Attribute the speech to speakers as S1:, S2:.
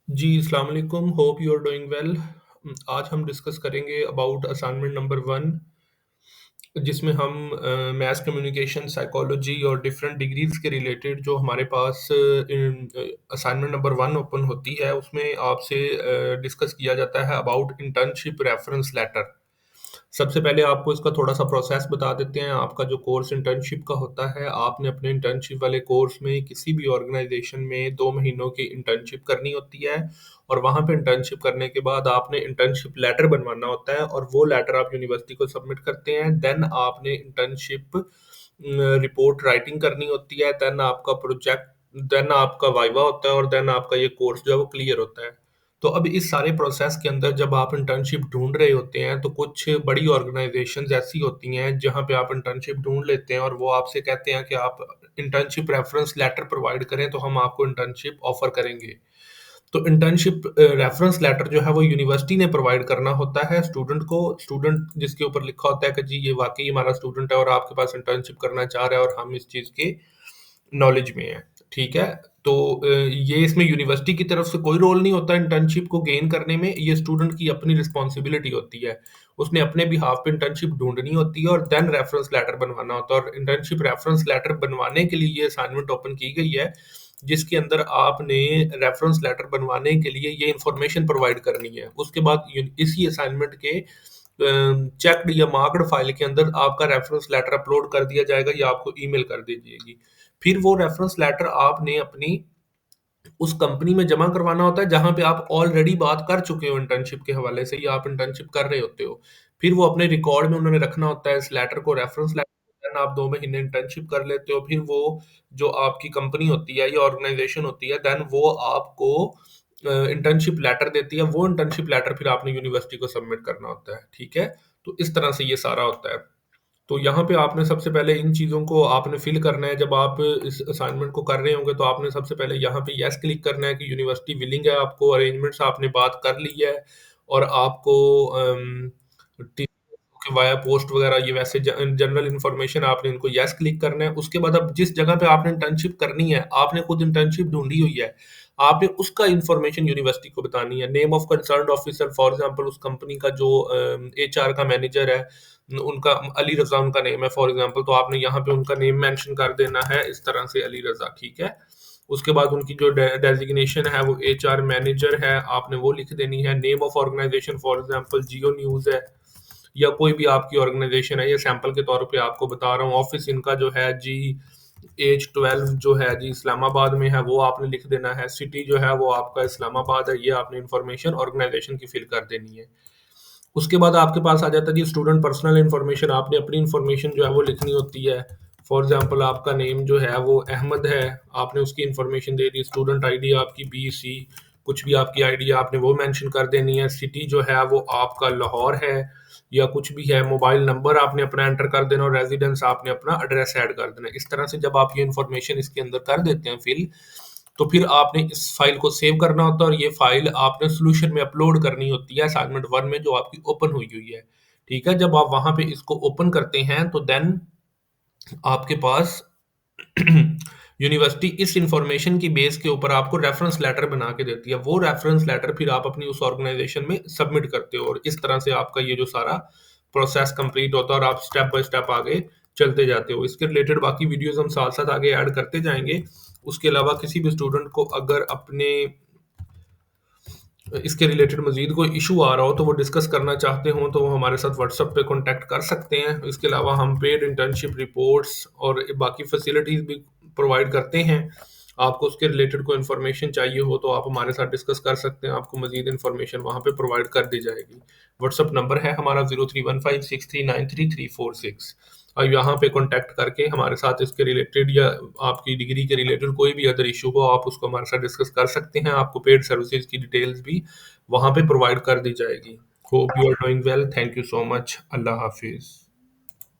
S1: जी, अस्सलाम वालेकुम, hope you are doing well. आज हम डिस्कस करेंगे अबाउट असाइनमेंट नंबर 1 जिसमें हम मैथ कम्युनिकेशन, साइकोलॉजी और डिफरेंट डिग्रीज़ के रिलेटेड जो हमारे पास असाइनमेंट नंबर 1 ओपन होती है, उसमें आपसे डिस्कस किया जाता है अबाउट इंटर्नशिप रेफरेंस लेटर। सबसे पहले आपको इसका थोड़ा-सा प्रोसेस बता देते हैं। आपका जो कोर्स इंटर्नशिप का होता है, आपने अपने इंटर्नशिप वाले कोर्स में किसी भी ऑर्गनाइज़ेशन में 2 महीनों की इंटर्नशिप करनी होती है और वहाँ पे इंटर्नशिप करने के बाद आपने इंटर्नशिप लेटर बनवाना होता है और वो लेटर आप यूनिवर्सिटी को सबमिट करते हैं। देन आपने इंटर्नशिप रिपोर्ट राइटिंग करनी होती है, देन आपका वाइवा होता है और देन आपका ये कोर्स जो है वो क्लियर होता है। तो अब इस सारे प्रोसेस के अंदर जब आप इंटर्नशिप ढूँढ रहे होते हैं, तो कुछ बड़ी ऑर्गनाइज़ेशंस ऐसी होती हैं, जहाँ पे आप इंटर्नशिप ढूँढ लेते हैं और वो आपसे कहते हैं कि आप इंटर्नशिप रेफ़रेंस लेटर प्रोवाइड करें, तो हम आपको इंटर्नशिप ऑफ़र करेंगे। तो इंटर्नशिप रेफ़रेंस लेटर जो है, वो यूनिवर्सिटी ने प्रोवाइड करना होता है स्टूडेंट को। स्टूडेंट जिसके ऊपर लिखा होता है कि जी, ये वाक़ई हमारा स्टूडेंट है और आपके पास इंटर्नशिप करना चाह रहा है और हम इस चीज़ के नॉलेज में है, ठीक है? तो ये इसमें यूनिवर्सिटी की तरफ से कोई रोल नहीं होता इंटर्नशिप को गेन करने में, ये स्टूडेंट की अपनी रिस्पॉन्सिबिलिटी होती है। उसने अपने बिहाफ़ पे इंटर्नशिप ढूँढनी होती है और देन रेफरेंस लेटर बनवाना होता है और इंटर्नशिप रेफरेंस लेटर बनवाने के लिए ये असाइनमेंट ओपन की गई है, जिसके अंदर आपने रेफरेंस लेटर बनवाने के लिए ये इन्फॉर्मेशन प्रोवाइड करनी है। उसके बाद इसी असाइनमेंट के चेक्ड या मार्क्ड फाइल के अंदर आपका रेफरेंस लेटर अपलोड कर दिया जाएगा या आपको ईमेल कर दी जाएगी। फिर वो रेफरेंस लेटर आपने अपनी उस कंपनी में जमा करवाना होता है जहाँ पे आप ऑलरेडी बात कर चुके हो इंटर्नशिप के हवाले से या आप इंटर्नशिप कर रहे होते हो। फिर वो अपने रिकॉर्ड में उन्होंने रखना होता है इस लेटर को, रेफरेंस लेटर। देन आप 2 महीने इंटर्नशिप कर लेते हो। फिर वो जो आपकी कंपनी होती है या ऑर्गनाइज़ेशन होती है, देन वो आपको इंटर्नशिप लेटर देती है। वो इंटर्नशिप लेटर फिर आपने यूनिवर्सिटी को सबमिट करना होता है, ठीक है? तो इस तरह से ये सारा होता है। तो यहाँ पे आपने सबसे पहले इन चीज़ों को आपने फ़िल करना है। जब आप इस असाइनमेंट को कर रहे होंगे, तो आपने सबसे पहले यहाँ पे येस क्लिक करना है कि यूनिवर्सिटी विलिंग है, आपको अरेंजमेंट्स आपने बात कर ली है और आपको टी वाया पोस्ट वगैरह ये वैसे जनरल इन्फॉर्मेशन आपने इनको येस क्लिक करना है। उसके बाद अब जिस जगह पे आपने इंटर्नशिप करनी है, आपने खुद इंटर्नशिप ढूँढी हुई है, आपने उसका इन्फॉर्मेशन यूनिवर्सिटी को बतानी है। Name of concerned officer for example उस कंपनी का जो एचआर का मैनेजर है, उनका अली रज़ा उनका नेम है फॉर एग्ज़ाम्पल, तो आपने यहाँ पे उनका नेम मेंशन कर देना है इस तरह से अली रज़ा, ठीक है? उसके बाद उनकी जो डेज़िग्नेशन है वो एचआर मैनेजर है, आपने वो लिख देनी है। Name of organisation for example Jio news है या कोई भी आपकी ऑर्गनाइज़ेशन है, ये सैंपल के तौर पे आपको बता रहा हूँ। ऑफ़िस इनका जो है जी एज 12 जो है जी इस्लामाबाद में है, वो आपने लिख देना है। सिटी जो है वो आपका इस्लामाबाद है, ये आपने इन्फॉर्मेशन ऑर्गनाइज़ेशन की फ़िल कर देनी है। उसके बाद आपके पास आ जाता है जी स्टूडेंट पर्सनल इन्फॉर्मेशन, आपने अपनी इन्फॉर्मेशन जो है वो लिखनी होती है। फॉर एग्ज़ाम्पल आपका नेम जो है वो अहमद है, आपने उसकी इन्फॉर्मेशन दे दी। स्टूडेंट आईडी आपकी बीसी, कुछ भी आपकी आईडी है आपने वो मेंशन कर देनी है। सिटी जो है वो आपका लाहौर है या कुछ भी है। मोबाइल नंबर आपने अपना एंटर कर देना और रेज़िडेंस आपने अपना एड्रेस ऐड कर देना। इस तरह से जब आप ये इन्फॉर्मेशन इसके अंदर कर देते हैं फिल, तो फिर आपने इस फ़ाइल को सेव करना होता है और ये फ़ाइल आपने सॉल्यूशन में अपलोड करनी होती है असाइनमेंट 1 में जो आपकी ओपन हुई हुई है, ठीक है? जब आप वहाँ पे इसको ओपन करते हैं तो देन आपके पास यूनिवर्सिटी इस इन्फॉर्मेशन की बेस के ऊपर आपको रेफरेंस लेटर बना के देती है। वो रेफरेंस लेटर फिर आप अपनी उस ऑर्गनाइज़ेशन में सबमिट करते हो और इस तरह से आपका ये जो सारा प्रोसेस कंप्लीट होता है और आप स्टेप बाय स्टेप आगे चलते जाते हो। इसके रिलेटेड बाकी वीडियोज़ हम साथ-साथ आगे ऐड करते जाएँगे। उसके अलावा किसी भी स्टूडेंट को अगर अपने इसके रिलेटेड मज़ीद कोई इश्यू आ रहा हो, तो वो डिस्कस करना चाहते हों, तो वो हमारे साथ व्हाट्सएप पे कॉन्टैक्ट कर सकते हैं। इसके अलावा हम पेड इंटर्नशिप रिपोर्ट्स और बाकी फैसिलिटीज़ भी प्रोवाइड करते हैं। आपको उसके रिलेटेड कोई इन्फॉर्मेशन चाहिए हो, तो आप हमारे साथ डिस्कस कर सकते हैं। आपको मज़ीद इन्फॉर्मेशन वहाँ पे प्रोवाइड कर दी जाएगी। व्हाट्सएप नंबर है हमारा 0315639346। और यहाँ पे कॉन्टैक्ट करके हमारे साथ इसके रिलेटेड या आपकी डिग्री के रिलेटेड कोई भी अदर इश्यू हो, आप उसको हमारे साथ डिस्कस कर सकते हैं। आपको पेड सर्विसेज़ की डिटेल्स भी वहाँ पे प्रोवाइड कर दी जाएगी। Hope you are doing well. Thank you so much. अल्लाह हाफ़िज़।